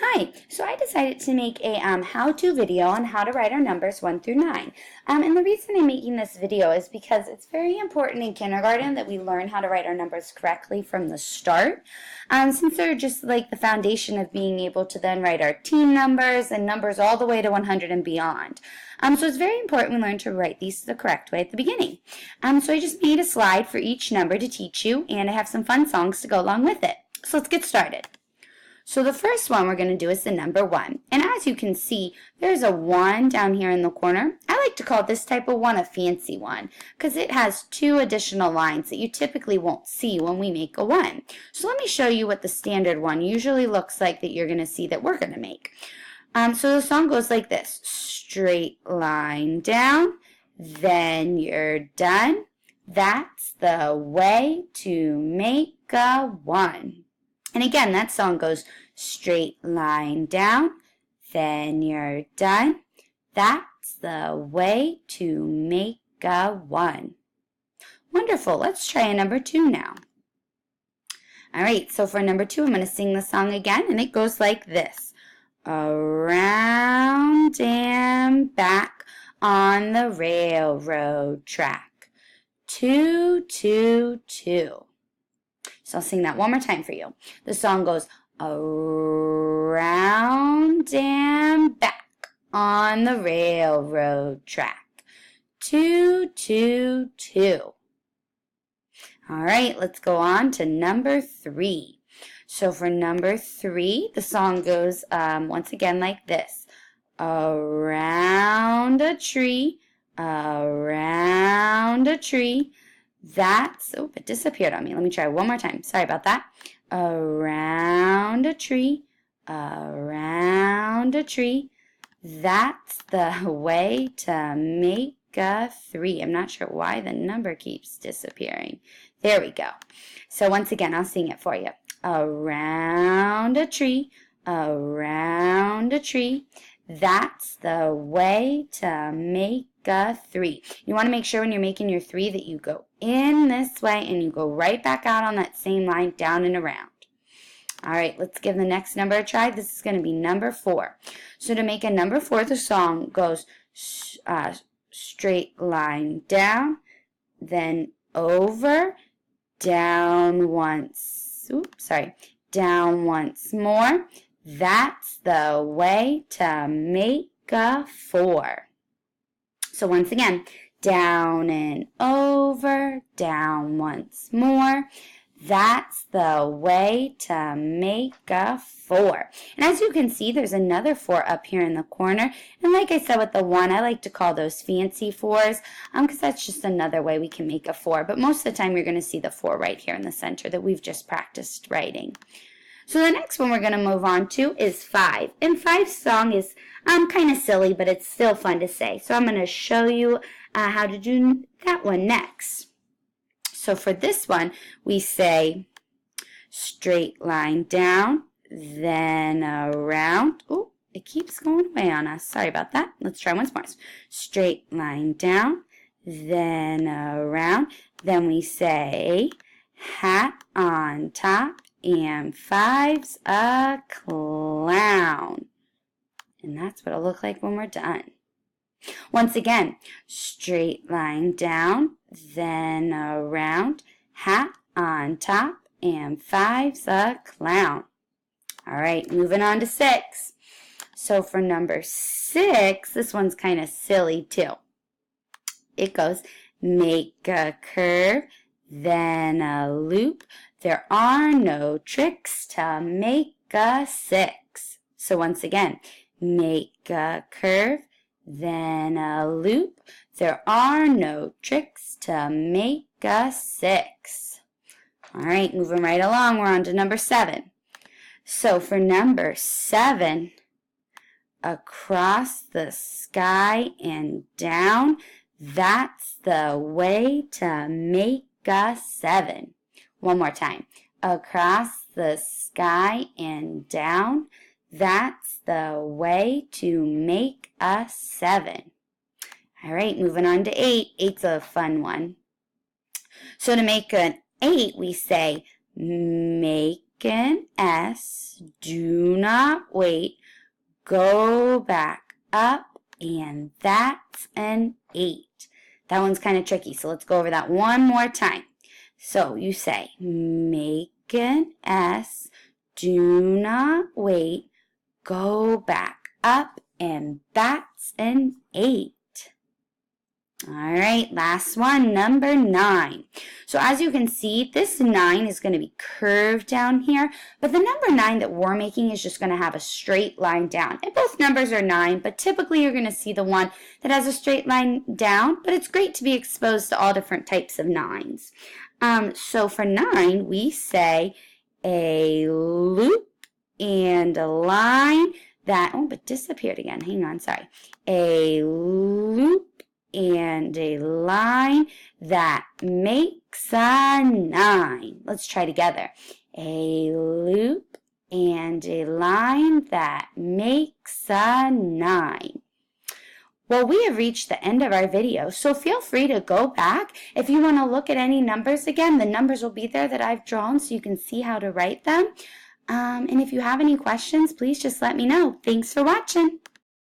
Hi, so I decided to make a how-to video on how to write our numbers 1 through 9. And the reason I'm making this video is because it's very important in kindergarten that we learn how to write our numbers correctly from the start, since they're just like the foundation of being able to then write our team numbers and numbers all the way to 100 and beyond. So it's very important we learn to write these the correct way at the beginning. So I just made a slide for each number to teach you, and I have some fun songs to go along with it. So let's get started. So the first one we're going to do is the number 1. And as you can see, there's a 1 down here in the corner. I like to call this type of one a fancy one because it has 2 additional lines that you typically won't see when we make a 1. So let me show you what the standard one usually looks like that you're going to see that we're going to make. So the song goes like this: straight line down, then you're done. That's the way to make a 1. And again, that song goes straight line down, then you're done. That's the way to make a 1. Wonderful. Let's try a number 2 now. All right, so for number 2, I'm going to sing the song again, and it goes like this: around and back on the railroad track, 2, 2, 2. So I'll sing that one more time for you. The song goes around and back on the railroad track, 2, 2, 2. All right, let's go on to number 3. So for number 3, the song goes once again like this: around a tree, around a tree. That's, oh, it disappeared on me. Let me try one more time. Sorry about that. Around a tree, around a tree. That's the way to make a 3. I'm not sure why the number keeps disappearing. There we go. So once again, I'll sing it for you. Around a tree, around a tree. That's the way to make a 3. You want to make sure when you're making your 3 that you go in this way and you go right back out on that same line, down and around. All right, let's give the next number a try. This is going to be number 4. So to make a number 4, the song goes straight line down, then over, down once. Oops, sorry. Down once more. That's the way to make a 4. So once again, down and over, down once more. That's the way to make a 4. And as you can see, there's another 4 up here in the corner. And like I said with the 1, I like to call those fancy 4s because that's just another way we can make a 4. But most of the time, you're going to see the 4 right here in the center that we've just practiced writing. So the next one we're going to move on to is 5. And 5's song is kind of silly, but it's still fun to say. So I'm going to show you how to do that one next. So for this one, we say straight line down, then around. Oh, it keeps going away on us. Sorry about that. Let's try once more. Straight line down, then around. Then we say hat on top, and 5's a clown. And that's what it'll look like when we're done. Once again, straight line down, then around, hat on top, and 5's a clown. All right, moving on to 6. So for number 6, this one's kind of silly too. It goes, make a curve, then a loop. There are no tricks to make a 6. So once again, make a curve, then a loop. There are no tricks to make a 6. All right, moving right along, we're on to number 7. So for number 7, across the sky and down, that's the way to make a 7. One more time. Across the sky and down, that's the way to make a 7. All right, moving on to 8. 8's a fun one. So to make an 8, we say make an S, do not wait, go back up, and that's an 8. That one's kind of tricky, so let's go over that one more time. So you say, make an S, do not wait, go back up, and that's an 8. All right, last one, number 9. So as you can see, this 9 is going to be curved down here, but the number 9 that we're making is just going to have a straight line down. And both numbers are 9, but typically you're going to see the one that has a straight line down, but it's great to be exposed to all different types of 9s. So for 9, we say a loop and a line that, oh, but disappeared again. Hang on, sorry. A loop and a line that makes a 9. Let's try together. A loop and a line that makes a 9. Well, we have reached the end of our video, so feel free to go back. If you want to look at any numbers again, the numbers will be there that I've drawn so you can see how to write them. And if you have any questions, please just let me know. Thanks for watching.